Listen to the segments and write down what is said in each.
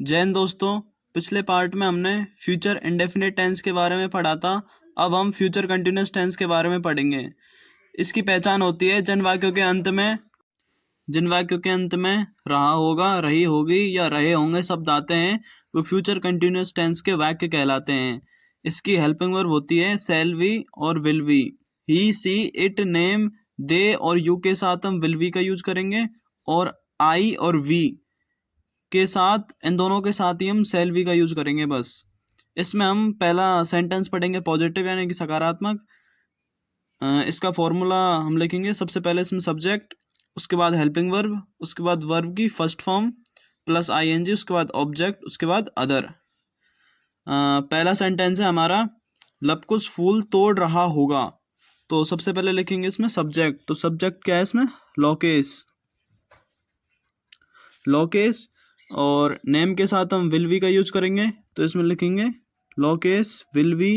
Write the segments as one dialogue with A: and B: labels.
A: जैन दोस्तों, पिछले पार्ट में हमने फ्यूचर इंडेफिनिट टेंस के बारे में पढ़ा था। अब हम फ्यूचर कंटिन्यूस टेंस के बारे में पढ़ेंगे। इसकी पहचान होती है जिन वाक्यों के अंत में रहा होगा, रही होगी या रहे होंगे शब्द आते हैं, वो फ्यूचर कंटिन्यूस टेंस के वाक्य कहलाते हैं। इसकी हेल्पिंग वर्ब होती है शैल वी और will we. He, she, it, name, they और यू के साथ हम विल वी का यूज करेंगे, और आई और वी के साथ, इन दोनों के साथ ही हम शैल वी का यूज करेंगे। बस इसमें हम पहला सेंटेंस पढ़ेंगे पॉजिटिव यानी कि सकारात्मक। इसका फॉर्मूला हम लिखेंगे। सबसे पहले इसमें सब्जेक्ट, उसके बाद हेल्पिंग वर्ब, उसके बाद वर्ब की फर्स्ट फॉर्म प्लस आईएनजी, उसके बाद ऑब्जेक्ट, उसके बाद अदर। पहला सेंटेंस है हमारा, लपकुश फूल तोड़ रहा होगा। तो सबसे पहले लिखेंगे इसमें सब्जेक्ट। तो सब्जेक्ट क्या है इसमें? लोकेश। और नेम के साथ हम विल वी का यूज करेंगे, तो इसमें लिखेंगे Lokesh will V.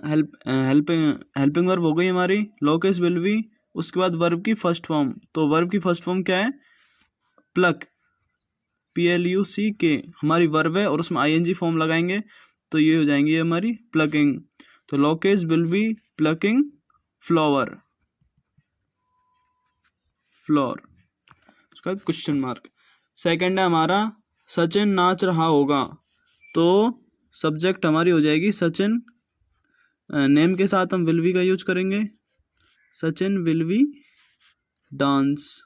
A: Helping verb हो गई हमारी लोकेश विल वी। उसके बाद वर्ब की फर्स्ट फॉर्म, तो वर्ब की फर्स्ट फॉर्म क्या है? प्लक, PLUCK हमारी वर्ब है और उसमें ING फॉर्म लगाएंगे तो ये हो जाएंगी हमारी प्लकिंग। तो Lokesh will be plucking flower. उसका क्वेश्चन मार्क। सेकंड है हमारा, सचिन नाच रहा होगा। तो सब्जेक्ट हमारी हो जाएगी सचिन। नेम के साथ हम विल बी का यूज करेंगे, Sachin will be dance.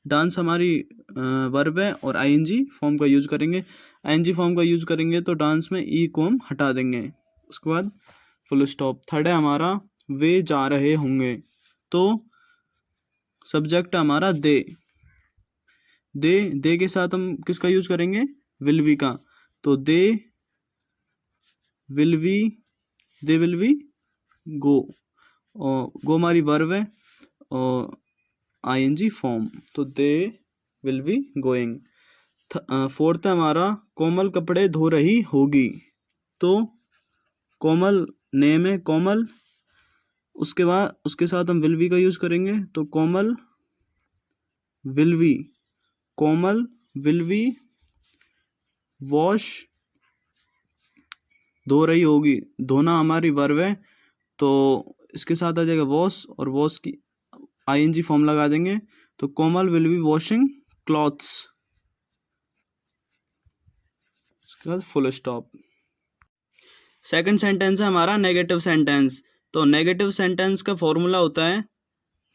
A: Dance हमारी वर्ब है और ING फॉर्म का यूज करेंगे। ING फॉर्म का यूज करेंगे तो डांस में ई को हम हटा देंगे। उसके बाद फुल स्टॉप। थर्ड है हमारा, वे जा रहे होंगे। तो सब्जेक्ट हमारा दे। दे के साथ हम किसका यूज करेंगे? विल बी का। तो दे विल बी गो। और गो हमारी वर्ब है और ING फॉर्म, तो they will be going. Fourth है हमारा, कोमल कपड़े धो रही होगी। तो कोमल नेम है कोमल, उसके बाद उसके साथ हम विल बी का यूज करेंगे, तो कोमल विल बी वॉश। धो रही होगी, धोना हमारी वर्ब है तो इसके साथ आ जाएगा वॉश, और वॉश की ING फॉर्म लगा देंगे, तो कोमल विल बी वॉशिंग क्लॉथ्स। उसके बाद फुल स्टॉप। सेकंड सेंटेंस है हमारा नेगेटिव सेंटेंस। तो नेगेटिव सेंटेंस का फॉर्मूला होता है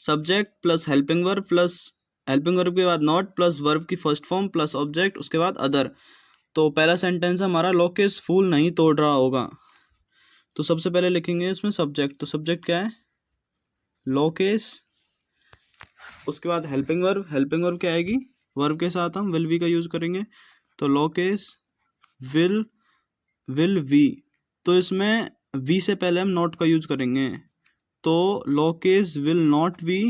A: सब्जेक्ट प्लस हेल्पिंग वर्ब के बाद नॉट प्लस वर्ब की फर्स्ट फॉर्म प्लस ऑब्जेक्ट, उसके बाद अदर। तो पहला सेंटेंस हमारा, लोकेश फूल नहीं तोड़ रहा होगा। तो सबसे पहले लिखेंगे इसमें सब्जेक्ट। तो सब्जेक्ट क्या है? लोकेश। उसके बाद हेल्पिंग वर्ब क्या आएगी? वर्ब के साथ हम विल वी का यूज करेंगे, तो लोकेश विल वी। तो इसमें वी से पहले हम नॉट का यूज करेंगे, तो Lokesh will not be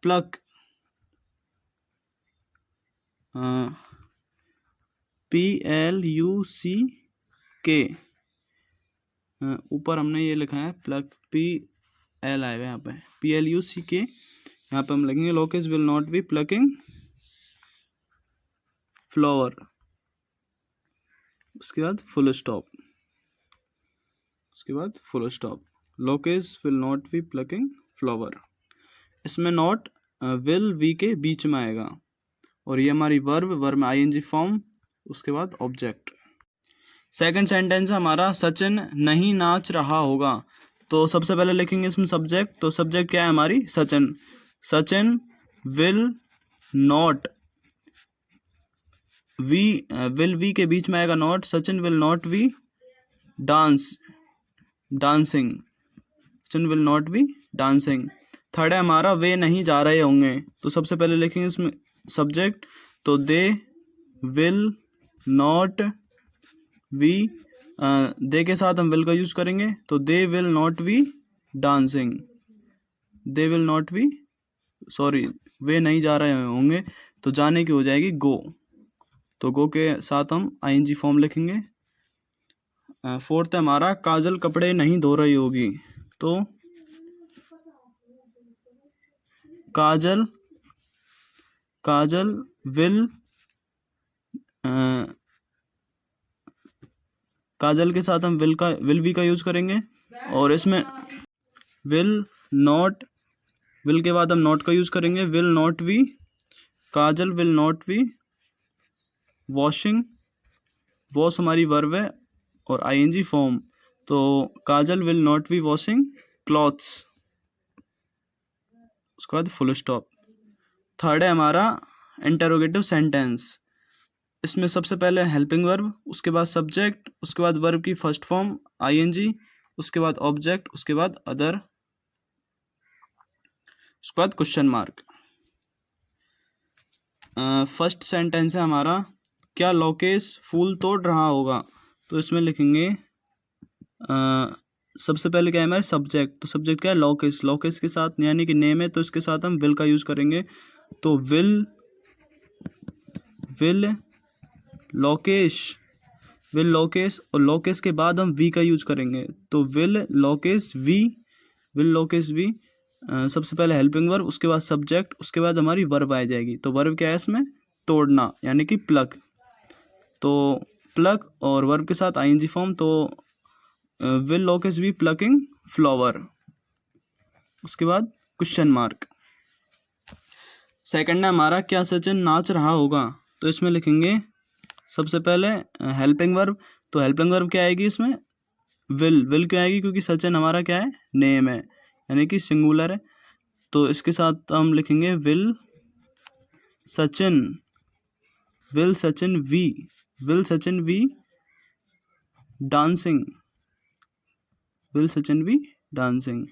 A: pluck. PLUCK। ऊपर हमने ये लिखा है प्लक, PL आएगा यहाँ पे, PLUCK। यहाँ पे हम लिखेंगे Lokesh will not B plucking flower. उसके बाद full stop. Lokesh will not B plucking flower. इसमें नॉट विल वी के बीच में आएगा, और ये हमारी वर्ब में ING फॉर्म, उसके बाद ऑब्जेक्ट। सेकंड सेंटेंस हमारा, सचिन नहीं नाच रहा होगा। तो सबसे पहले लिखेंगे इसमें सब्जेक्ट। तो सब्जेक्ट क्या है हमारी? Sachin will not will be के बीच में आएगा not, Sachin will not be dancing. Sachin will not be dancing. Third है हमारा, वे नहीं जा रहे होंगे। तो सबसे पहले लिखेंगे इसमें सब्जेक्ट, तो they will not be. They के साथ हम विल का यूज करेंगे, तो they will not be dancing. वे नहीं जा रहे होंगे, तो जाने की हो जाएगी गो। तो गो के साथ हम ING फॉर्म लिखेंगे। फोर्थ है हमारा, काजल कपड़े नहीं धो रही होगी। तो काजल काजल विल काजल के साथ हम विल बी का यूज करेंगे, और इसमें विल नॉट, विल के बाद हम नॉट का यूज करेंगे, will not be, Kajal will not be washing, wash हमारी वर्ब है और आईएनजी फॉर्म, तो Kajal will not be washing clothes, उसके बाद फुल स्टॉप। थर्ड है हमारा इंटरोगेटिव सेंटेंस। इसमें सबसे पहले हेल्पिंग वर्ब, उसके बाद सब्जेक्ट, उसके बाद वर्ब की फर्स्ट फॉर्म आईएनजी, उसके बाद ऑब्जेक्ट, उसके बाद अदर, उसके बाद क्वेश्चन मार्क। फर्स्ट सेंटेंस है हमारा, क्या लोकेश फूल तोड़ रहा होगा, तो इसमें लिखेंगे सबसे पहले क्या है हमारे सब्जेक्ट, तो सब्जेक्ट क्या है लोकेश, लोकेश के साथ यानी कि नेम है तो इसके साथ हम विल का यूज करेंगे, तो विल लोकेश, विल लोकेश, और लोकेश के बाद हम वी का यूज करेंगे, तो will Lokesh be, will Lokesh be. सबसे पहले हेल्पिंग वर्ब, उसके बाद सब्जेक्ट, उसके बाद हमारी वर्ब आ जाएगी, तो वर्ब क्या है इसमें तोड़ना यानी कि प्लग, तो प्लग और वर्ब के साथ आईएनजी फॉर्म, तो will Lokesh be plucking flower, उसके बाद क्वेश्चन मार्क। सेकंड है हमारा, क्या सचिन नाच रहा होगा, तो इसमें लिखेंगे सबसे पहले हेल्पिंग वर्ब, तो हेल्पिंग वर्ब क्या आएगी इसमें विल क्यों आएगी, क्योंकि सचिन हमारा क्या है नेम है यानी कि सिंगुलर है, तो इसके साथ हम लिखेंगे will Sachin be dancing, will Sachin be dancing,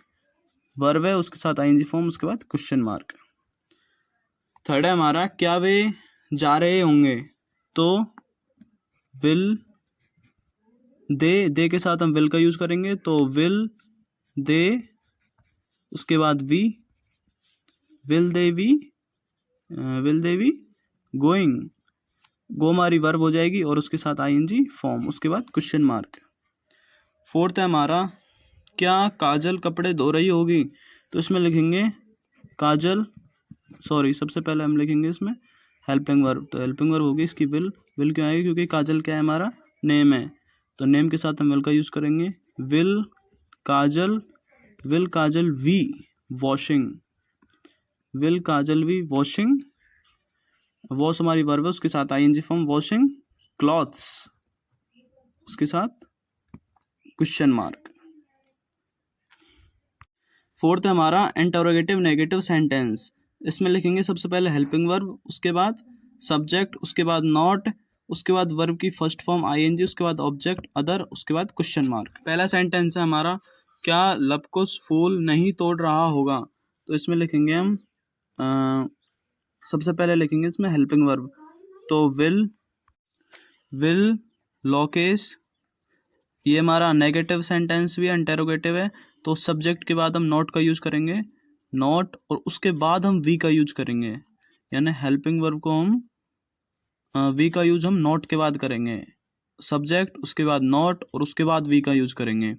A: verb है उसके साथ आईएनजी फॉर्म, उसके बाद क्वेश्चन मार्क। थर्ड है हमारा, क्या वे जा रहे होंगे, तो विल दे के साथ हम विल का यूज करेंगे, तो विल दे, उसके बाद we, will they we going, go हमारी वर्ब हो जाएगी और उसके साथ आईएनजी फॉर्म, उसके बाद क्वेश्चन मार्क। फोर्थ है हमारा, क्या काजल कपड़े धो रही होगी, तो इसमें लिखेंगे काजल, सबसे पहले हम लिखेंगे इसमें हेल्पिंग वर्ब, तो हेल्पिंग वर्ब होगी इसकी विल क्यों आएगी, क्योंकि काजल क्या है हमारा नेम है, तो नेम के साथ हम विल का यूज करेंगे, will Kajal be washing, will Kajal be washing, wash हमारी वर्ब है उसके साथ आईएनजी फॉर्म वॉशिंग क्लॉथ्स, उसके साथ क्वेश्चन मार्क। फोर्थ है हमारा इंटरोगेटिव नेगेटिव सेंटेंस। इसमें लिखेंगे सबसे पहले हेल्पिंग वर्ब, उसके बाद सब्जेक्ट, उसके बाद नॉट, उसके बाद वर्ब की फर्स्ट फॉर्म आईएनजी, उसके बाद ऑब्जेक्ट अदर, उसके बाद क्वेश्चन मार्क। पहला सेंटेंस है हमारा, क्या लवकुश फूल नहीं तोड़ रहा होगा, तो इसमें लिखेंगे हम सबसे पहले लिखेंगे इसमें हेल्पिंग वर्ब, तो विल लोकेश, ये हमारा नेगेटिव सेंटेंस भी है इंटेरोगेटिव है, तो सब्जेक्ट के बाद हम नॉट का यूज करेंगे, नॉट, और उसके बाद हम वी का यूज करेंगे, यानी हेल्पिंग वर्ब को हम वी का यूज हम नॉट के बाद करेंगे, सब्जेक्ट उसके बाद नॉट और उसके बाद वी का यूज करेंगे,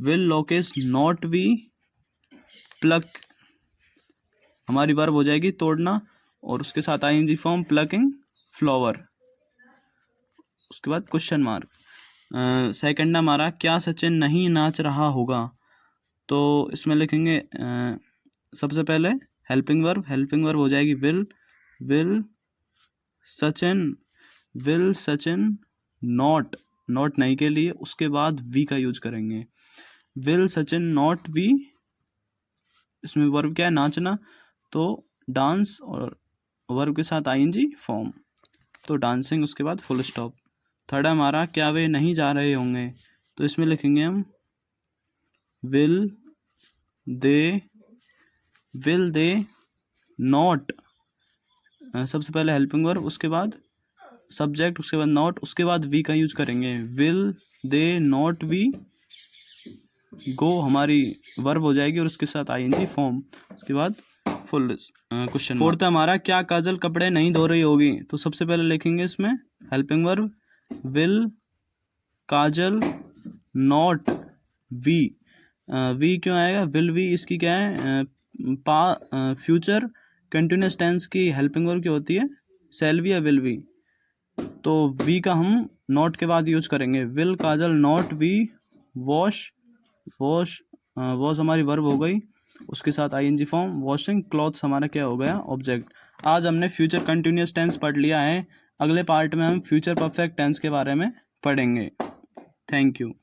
A: will Lokesh not be pluck, हमारी वर्ब हो जाएगी तोड़ना और उसके साथ आईएनजी फॉर्म प्लकिंग फ्लावर, उसके बाद क्वेश्चन मार्क। सेकंड हमारा, क्या सचिन नहीं नाच रहा होगा, तो इसमें लिखेंगे सबसे पहले हेल्पिंग वर्ब हो जाएगी विल सचिन नॉट नहीं के लिए, उसके बाद वी का यूज करेंगे, विल सचिन नॉट वी, इसमें वर्ब क्या है नाचना, तो डांस और वर्ब के साथ आईएनजी फॉर्म, तो डांसिंग, उसके बाद फुल स्टॉप। थर्ड हमारा, क्या वे नहीं जा रहे होंगे, तो इसमें लिखेंगे हम विल दे नॉट, सबसे पहले हेल्पिंग वर्ब, उसके बाद सब्जेक्ट, उसके बाद नॉट, उसके बाद वी का यूज करेंगे, will they not be go, हमारी वर्ब हो जाएगी और उसके साथ आईएनजी फॉर्म, उसके बाद फुल क्वेश्चन। फोर्थ हमारा, क्या काजल कपड़े नहीं धो रही होगी, तो सबसे पहले लिखेंगे इसमें helping verb, will Kajal not be क्यों आएगा, विल वी इसकी क्या है फ्यूचर कंटिन्यूस टेंस की हेल्पिंग वर्ब क्या होती है? शैल बी या विल बी। तो वी का हम नॉट के बाद यूज करेंगे। Will Kajal not be wash, wash wash हमारी वर्ब हो गई, उसके साथ आईएनजी फॉर्म। वॉशिंग क्लॉथ्स हमारा क्या हो गया? ऑब्जेक्ट। आज हमने फ्यूचर कंटिन्यूस टेंस पढ़ लिया है। अगले पार्ट में हम फ्यूचर परफेक्ट टेंस के बारे में पढ़ेंगे। Thank you.